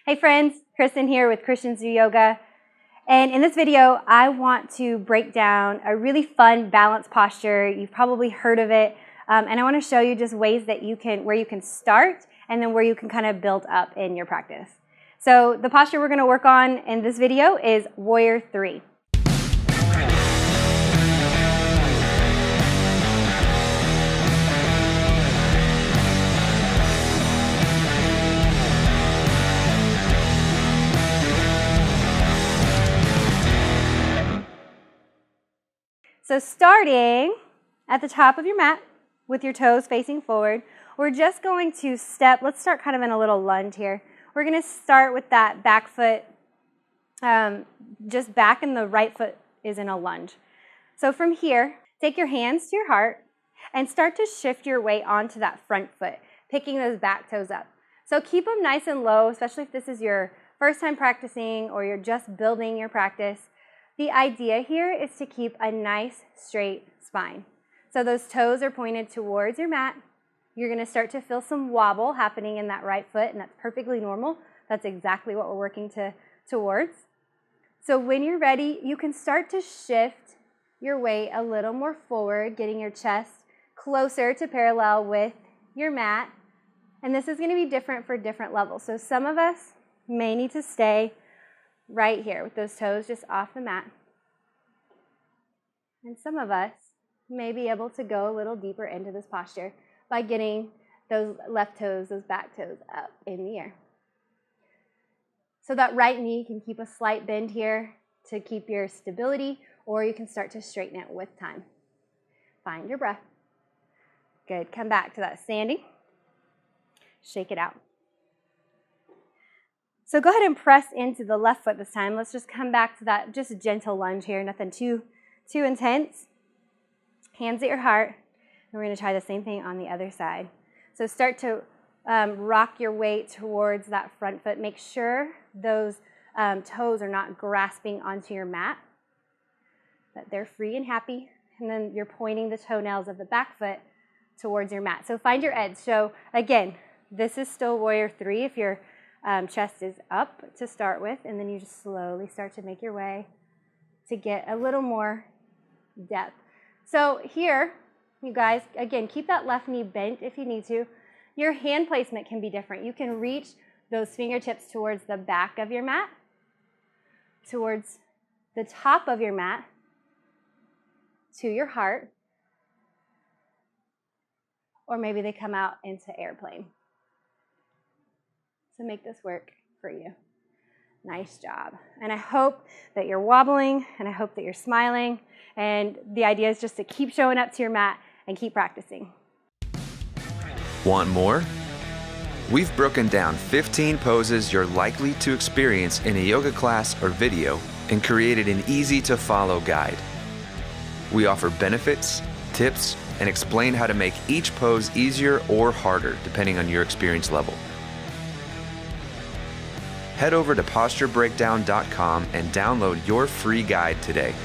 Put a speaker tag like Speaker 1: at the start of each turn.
Speaker 1: Hey friends, Kristen here with Christians Do Yoga. And in this video, I want to break down a really fun balance posture. You've probably heard of it. And I want to show you just ways that where you can start and then where you can kind of build up in your practice. So the posture we're going to work on in this video is Warrior 3. So starting at the top of your mat with your toes facing forward, we're just going to step. Let's start kind of in a little lunge here. We're going to start with that back foot just back, and the right foot is in a lunge. So from here, take your hands to your heart and start to shift your weight onto that front foot, picking those back toes up. So keep them nice and low, especially if this is your first time practicing or you're just building your practice. The idea here is to keep a nice straight spine. So those toes are pointed towards your mat. You're going to start to feel some wobble happening in that right foot, and that's perfectly normal. That's exactly what we're working towards. So when you're ready, you can start to shift your weight a little more forward, getting your chest closer to parallel with your mat. And this is going to be different for different levels. So some of us may need to stay right here with those toes just off the mat. And some of us may be able to go a little deeper into this posture by getting those left toes, those back toes up in the air. So that right knee can keep a slight bend here to keep your stability, or you can start to straighten it with time. Find your breath. Good. Come back to that standing. Shake it out. So go ahead and press into the left foot this time. Let's just come back to that just gentle lunge here, nothing too intense. Hands at your heart. And we're going to try the same thing on the other side. So start to rock your weight towards that front foot. Make sure those toes are not grasping onto your mat, that they're free and happy. And then you're pointing the toenails of the back foot towards your mat. So find your edge. So again, this is still Warrior 3 if your chest is up to start with, and then you just slowly start to make your way to get a little more depth. So here, you guys, again, keep that left knee bent if you need to. Your hand placement can be different. You can reach those fingertips towards the back of your mat, towards the top of your mat, to your heart, or maybe they come out into airplane. So make this work for you. Nice job. And I hope that you're wobbling, and I hope that you're smiling. And the idea is just to keep showing up to your mat and keep practicing.
Speaker 2: Want more? We've broken down 15 poses you're likely to experience in a yoga class or video and created an easy-to-follow guide. We offer benefits, tips, and explain how to make each pose easier or harder depending on your experience level. Head over to posturebreakdown.com and download your free guide today.